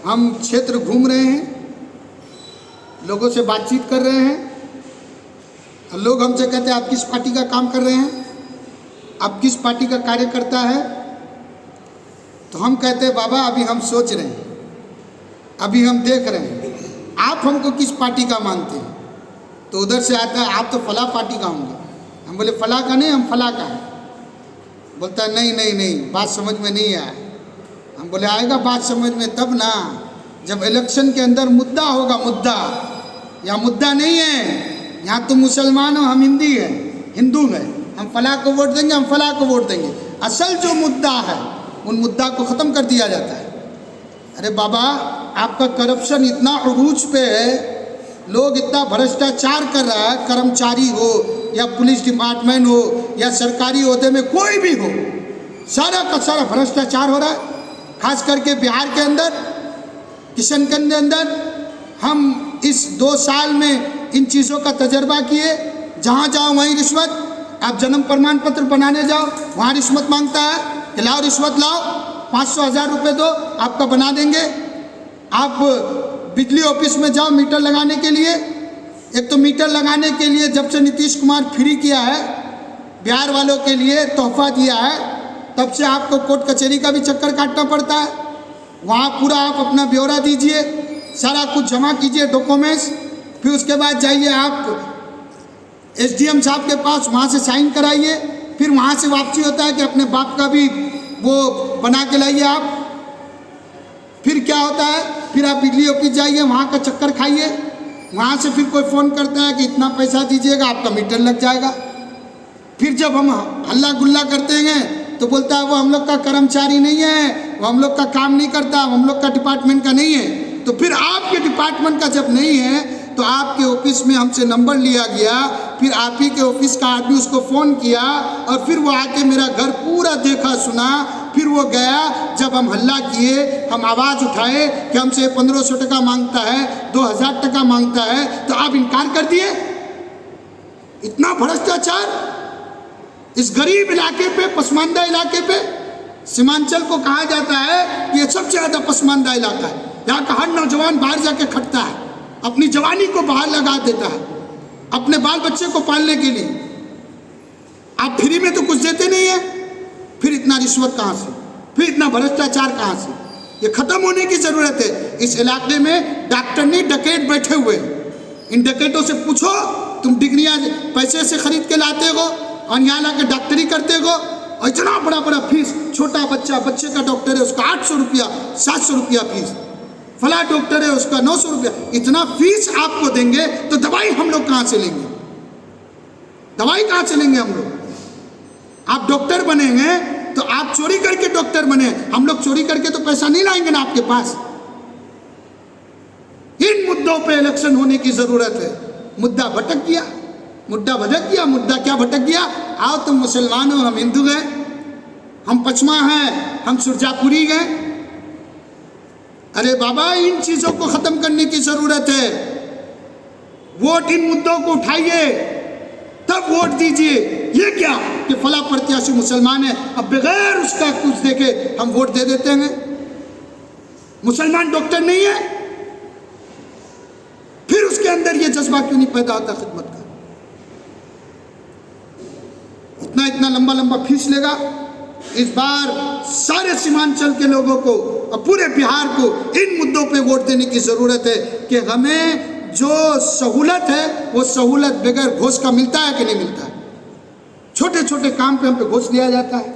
हम क्षेत्र घूम रहे हैं, लोगों से बातचीत कर रहे हैं। लोग हमसे कहते हैं आप किस पार्टी का काम कर रहे हैं, आप किस पार्टी का कार्यकर्ता है। तो हम कहते हैं बाबा अभी हम सोच रहे हैं, अभी हम देख रहे हैं, आप हमको किस पार्टी का मानते हैं। तो उधर से आता है आप तो फला पार्टी का होंगे। हम बोले फला का नहीं, हम फला का है। बोलता है नहीं नहीं नहीं, बात समझ में नहीं आया। हम बोले आएगा बात समझ में तब ना, जब इलेक्शन के अंदर मुद्दा होगा। मुद्दा या मुद्दा नहीं है, यहाँ तो मुसलमान हो, हम हिंदू हैं, हम फला को वोट देंगे, हम फला को वोट देंगे। असल जो मुद्दा है उन मुद्दा को ख़त्म कर दिया जाता है। अरे बाबा आपका करप्शन इतना उरूज पे है, लोग इतना भ्रष्टाचार कर रहा है, कर्मचारी हो या पुलिस डिपार्टमेंट हो या सरकारी ओहदे में कोई भी हो, सारा का सारा भ्रष्टाचार हो रहा है। खास करके बिहार के अंदर, किशनगंज के अंदर हम इस 2 साल में इन चीज़ों का तजर्बा किए। जहाँ जाओ वहीं रिश्वत। आप जन्म प्रमाण पत्र बनाने जाओ, वहाँ रिश्वत मांगता है कि लाओ रिश्वत लाओ, 500-1000 रुपये दो, आपका बना देंगे। आप बिजली ऑफिस में जाओ मीटर लगाने के लिए, एक तो मीटर लगाने के लिए जब से नीतीश कुमार फ्री किया है, बिहार वालों के लिए तोहफा दिया है, तब से आपको कोर्ट कचहरी का भी चक्कर काटना पड़ता है। वहाँ पूरा आप अपना ब्यौरा दीजिए, सारा कुछ जमा कीजिए डॉक्यूमेंट्स, फिर उसके बाद जाइए आप SDM साहब के पास, वहाँ से साइन कराइए, फिर वहाँ से वापसी होता है कि अपने बाप का भी वो बना के लाइए आप। फिर क्या होता है, फिर आप बिजली ऑफिस जाइए, वहाँ का चक्कर खाइए, वहाँ से फिर कोई फ़ोन करता है कि इतना पैसा दीजिएगा आपका मीटर लग जाएगा। फिर जब हम हल्ला गुल्ला करते हैं तो बोलता है वो हम लोग का कर्मचारी नहीं है, वो हम लोग का काम नहीं करता, हम लोग का डिपार्टमेंट का नहीं है। तो फिर आपके डिपार्टमेंट का जब नहीं है तो आपके ऑफिस में हमसे नंबर लिया गया, फिर आप ही के ऑफिस का आदमी उसको फ़ोन किया और फिर वो आके मेरा घर पूरा देखा सुना, फिर वो गया। जब हम हल्ला किए, हम आवाज़ उठाए कि हमसे 1500 टका मांगता है, 2000 टका मांगता है, तो आप इनकार कर दिए। इतना भ्रष्टाचार इस गरीब इलाके पे, पसमानदा इलाके पे। सीमांचल को कहा जाता है कि ये सबसे ज़्यादा पसमानदा इलाका है। यहाँ का हर नौजवान बाहर जाके खटता है, अपनी जवानी को बाहर लगा देता है अपने बाल बच्चे को पालने के लिए। आप फ्री में तो कुछ देते नहीं है, फिर इतना रिश्वत कहाँ से, फिर इतना भ्रष्टाचार कहाँ से। ये ख़त्म होने की ज़रूरत है। इस इलाके में डॉक्टर नहीं डकैत बैठे हुए। इन डकैतों से पूछो तुम डिग्रियाँ पैसे से खरीद के लाते हो और यहाँ ला के डॉक्टरी करते हो, और इतना बड़ा बड़ा फीस। छोटा बच्चे का डॉक्टर है उसका 800 रुपया, 700 रुपया फीस। फला डॉक्टर है उसका 900 रुपया। इतना फीस आपको देंगे तो दवाई हम लोग कहाँ से लेंगे? दवाई कहाँ से लेंगे हम लोग? आप डॉक्टर बनेंगे तो आप चोरी करके डॉक्टर बने, हम लोग चोरी करके तो पैसा नहीं लाएंगे ना आपके पास। इन मुद्दों पे इलेक्शन होने की जरूरत है। मुद्दा भटक गया, मुद्दा भटक गया। मुद्दा क्या भटक गया? आओ तुम मुसलमान हो, हम हिंदू हैं, हम पचमा हैं, हम सुरजापुरी हैं। अरे बाबा इन चीज़ों को ख़त्म करने की ज़रूरत है। वोट इन मुद्दों को उठाइए, तब वोट दीजिए। ये क्या कि फला प्रत्याशी मुसलमान है, अब बगैर उसका कुछ देखे हम वोट दे देते हैं। मुसलमान डॉक्टर नहीं है, फिर उसके अंदर ये जज्बा क्यों नहीं पैदा होता खिदमत का? इतना लंबा लंबा फीस लेगा। इस बार सारे सीमांचल के लोगों को और पूरे बिहार को इन मुद्दों पे वोट देने की ज़रूरत है कि हमें जो सहूलत है वो सहूलत बगैर घूस का मिलता है कि नहीं मिलता है। छोटे छोटे काम पे हम पे घूस लिया जाता है।